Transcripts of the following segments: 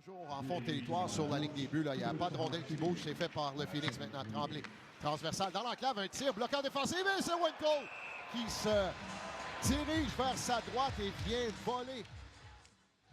Toujours en fond de territoire sur la ligne des buts. Là. Il n'y a pas de rondelle qui bouge. C'est fait par le Phoenix maintenant. Tremblay. Transversal dans l'enclave. Un tir bloquant défensif. Et c'est Wintle qui se dirige vers sa droite et vient voler.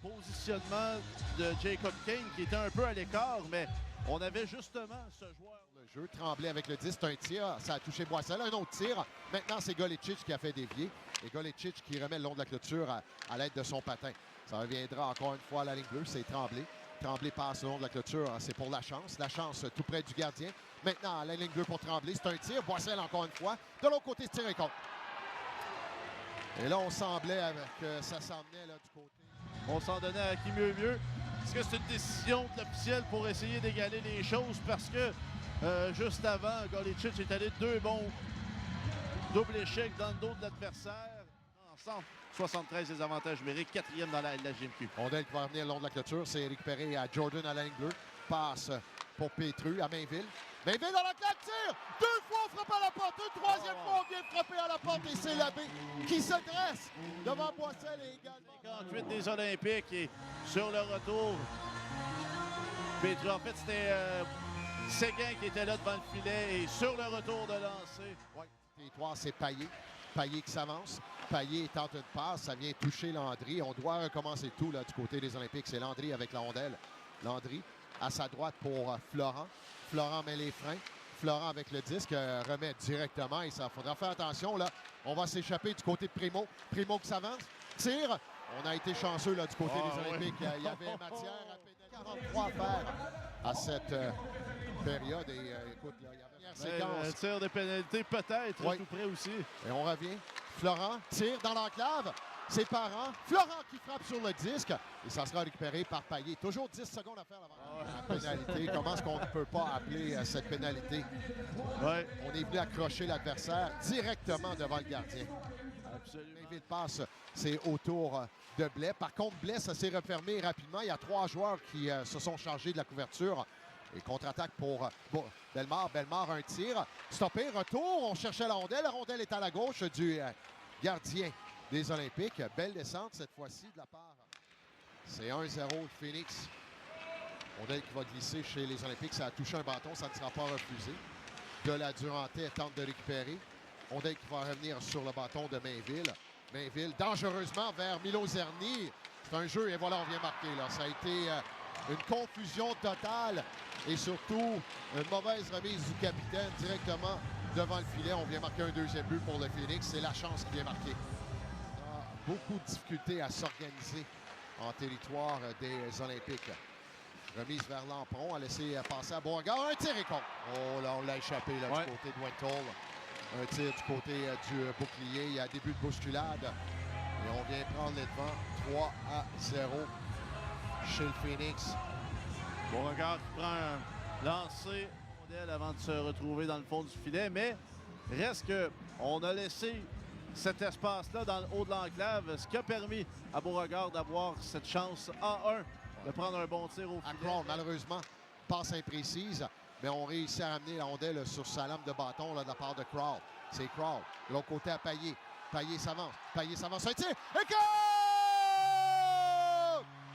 Positionnement de Jacob Kane qui était un peu à l'écart, mais on avait justement ce joueur. Le jeu, Tremblay avec le 10, c'est un tir, ça a touché Boissel, un autre tir. Maintenant, c'est Golicic qui a fait dévier. Et Golicic qui remet le long de la clôture à l'aide de son patin. Ça reviendra encore une fois à la ligne bleue, c'est Tremblay. Tremblay passe le long de la clôture, c'est pour la chance. La chance tout près du gardien. Maintenant, à la ligne bleue pour Tremblay, c'est un tir. Boissel encore une fois. De l'autre côté, c'est tiré contre. Et là, on semblait que ça s'emmenait du côté. On s'en donnait à qui mieux. Est-ce que c'est une décision de l'officiel pour essayer d'égaler les choses? Parce que juste avant, Golicic est allé deux bons double échec dans le dos de l'adversaire. Ensemble, 73 des avantages numériques, quatrième dans la GMQ. Rondelle qui va revenir le long de la clôture, c'est récupéré à Jordan à la ligne bleue. Passe pour Petru à Mainville. Mainville dans la claque, tire! Deux fois on frappe à la porte, une troisième fois on vient frapper à la porte et c'est Labbé qui se dresse devant Boissel et également. 58 des Olympiques et sur le retour, Petru, en fait c'était Séguin qui était là devant le filet et sur le retour de lancer. Oui, territoire, c'est Payet. Payet qui s'avance. Payet tente une passe, ça vient toucher Landry. On doit recommencer tout là, du côté des Olympiques. C'est Landry avec la rondelle. Landry à sa droite pour Florent. Florent met les freins. Florent avec le disque remet directement et ça faudra faire attention là. On va s'échapper du côté de Primo. Primo qui s'avance. Tire. On a été chanceux là, du côté des Olympiques. Il y avait matière à pénaliser. 43 à faire à cette période. Et écoute, là, il y avait une séquence. Un tir de pénalité peut-être, tout près aussi. Et on revient. Florent tire dans l'enclave. Ses parents. Florent qui frappe sur le disque. Et ça sera récupéré par Payet. Toujours 10 secondes à faire avant la pénalité. Comment est-ce qu'on ne peut pas appeler cette pénalité? Ouais. On est venu accrocher l'adversaire directement devant le gardien. Absolument. Vite passe, c'est autour de Blais. Par contre, Blais, ça s'est refermé rapidement. Il y a 3 joueurs qui se sont chargés de la couverture. Et contre-attaque pour Bellemare. Bellemare, un tir. Stoppé, retour. On cherchait la rondelle. La rondelle est à la gauche du gardien des Olympiques. Belle descente cette fois-ci de la part. C'est 1-0 le Phoenix. Rondelle qui va glisser chez les Olympiques. Ça a touché un bâton, ça ne sera pas refusé. De la Durantais tente de récupérer. Rondelle qui va revenir sur le bâton de Mainville. Mainville dangereusement vers Milo Zerny. C'est un jeu et voilà, on vient marquer. Là. Ça a été une confusion totale et surtout une mauvaise remise du capitaine directement devant le filet. On vient marquer un deuxième but pour le Phoenix. C'est la chance qui vient marquer. Beaucoup de difficultés à s'organiser en territoire des Olympiques. Remise vers Lampron, a laissé passer à Beauregard. Un tir et contre. Oh là, on l'a échappé là, du côté de Wintle. Un tir du côté du bouclier. Il y a début de bousculade. Et on vient prendre les devants. 3-0 chez le Phoenix. Beauregard qui prend un lancer rondelle avant de se retrouver dans le fond du filet. Mais reste qu'on a laissé cet espace-là dans le haut de l'enclave, ce qui a permis à Beauregard d'avoir cette chance A1 de prendre un bon tir au filet. Crown, malheureusement, passe imprécise. Mais on réussit à ramener la rondelle sur sa lame de bâton là, de la part de Crawl. C'est Crawl. De l'autre côté à Payet. Payet s'avance. Payet s'avance. Un tir. Et goal!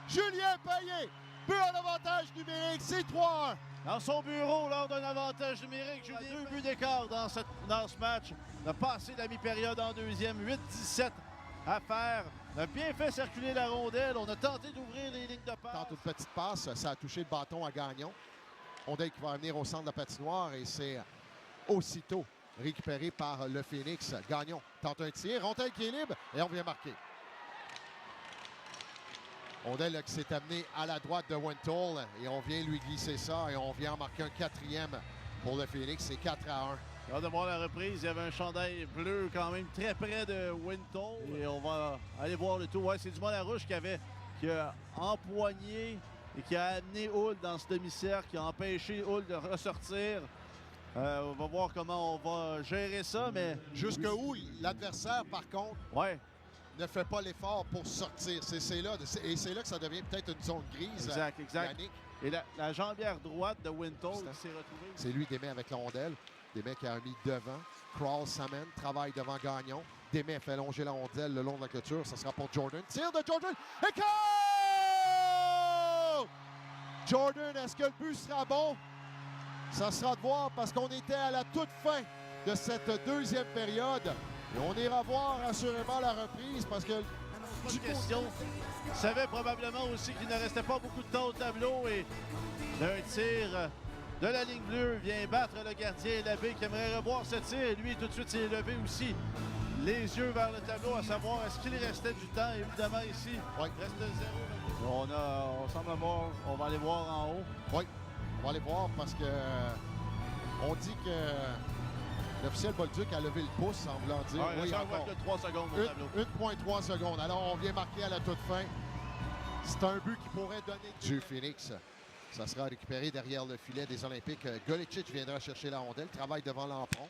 Julien Payet. But en avantage numérique. C'est 3-1. Dans son bureau, lors d'un avantage numérique, Julien, 2 buts d'écart dans ce match. On a passé la mi-période en deuxième. 8-17 à faire. On a bien fait circuler la rondelle. On a tenté d'ouvrir les lignes de passe. Tente une petite passe. Ça a touché le bâton à Gagnon. Rondelle qui va venir au centre de la patinoire et c'est aussitôt récupéré par le Phoenix. Gagnon tente un tir. Rondelle qui est libre et on vient marquer. Rondelle qui s'est amené à la droite de Wintle et on vient lui glisser ça et on vient en marquer un quatrième pour le Phoenix. C'est 4-1. Lors de voir la reprise, il y avait un chandail bleu quand même très près de Wintle. Et on va aller voir le tout. Ouais, c'est Dumont Larouche qui a empoigné et qui a amené Hull dans ce demi-cercle, qui a empêché Hull de ressortir. On va voir comment on va gérer ça, mais... Jusqu'où l'adversaire, par contre, ne fait pas l'effort pour sortir. C'est là que ça devient peut-être une zone grise. Exact. Yannick. Et la jambière droite de Wintle s'est retrouvée. C'est lui, Desmais avec la rondelle. Desmais qui a mis devant. Crawl s'amène, travaille devant Gagnon. Desmais fait longer la rondelle le long de la clôture. Ça sera pour Jordan. Tir de Jordan. Et goal! Jordan, est-ce que le but sera bon? Ça sera de voir parce qu'on était à la toute fin de cette deuxième période. Et on ira voir assurément la reprise parce que... Pas de question. Il savait probablement aussi qu'il ne restait pas beaucoup de temps au tableau et d'un tir de la ligne bleue vient battre le gardien Labbé qui aimerait revoir ce tir. Lui, tout de suite, s'est levé aussi les yeux vers le tableau à savoir est-ce qu'il restait du temps. Évidemment, ici, il reste 0. On semble avoir, on va aller voir en haut. Oui, on va aller voir parce que on dit que l'officiel Bolduc a levé le pouce, semblant dire. Oui, il encore de 3 secondes au tableau. 1,3 secondes. Alors, on vient marquer à la toute fin. C'est un but qui pourrait donner du Phoenix. Ça sera récupéré derrière le filet des Olympiques. Golicic viendra chercher la rondelle. Travaille devant l'emprunt.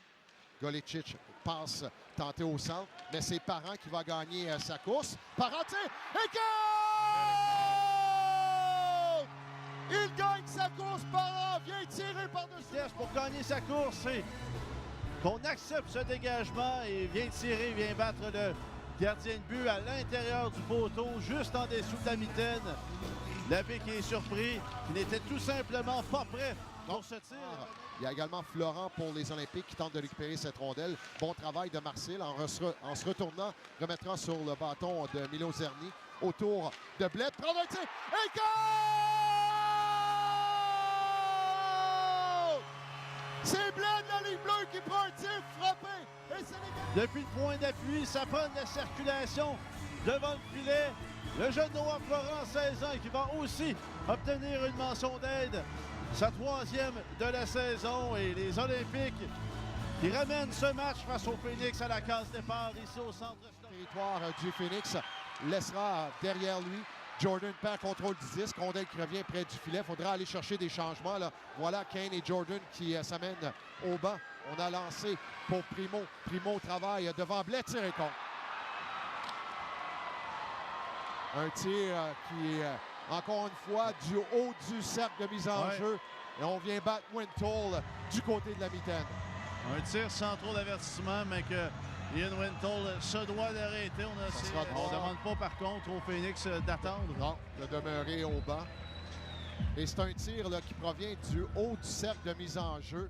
Golicic passe tenter au centre, mais c'est Parent qui va gagner sa course. Parent tire et goal! Il gagne sa course. Parent vient tirer par-dessus. Pour gagner sa course, c'est qu'on accepte ce dégagement et vient tirer, vient battre le gardien de but à l'intérieur du poteau, juste en dessous de la mitaine. Labbé qui est surpris, qui n'était tout simplement pas prêt pour ce tir. Il y a également Florent pour les Olympiques qui tente de récupérer cette rondelle. Bon travail de Marcel en se retournant, remettra sur le bâton de Milo Zerny autour de Blais. Prendre un tir et goal! C'est Blais de la ligne bleue qui prend un tir frappé. Et c'est les... Depuis le point d'appui, ça prend de la circulation devant le filet. Le jeune Noah Florent, 16 ans, qui va aussi obtenir une mention d'aide. Sa 3e de la saison et les Olympiques qui ramènent ce match face au Phoenix à la case départ ici au centre. Le territoire du Phoenix laissera derrière lui. Jordan perd contrôle du disque. Rondelle qui revient près du filet. Il faudra aller chercher des changements. Là. Voilà Kane et Jordan qui s'amènent au banc. On a lancé pour Primo. Primo travaille devant Blais, tir et contre. Un tir qui est encore une fois du haut du cercle de mise en jeu. Et on vient battre Wintle du côté de la mitaine. Un tir sans trop d'avertissement, mais que Ian Wintle se doit d'arrêter. On ne demande pas par contre au Phoenix d'attendre. Non, de demeurer au banc. Et c'est un tir là, qui provient du haut du cercle de mise en jeu.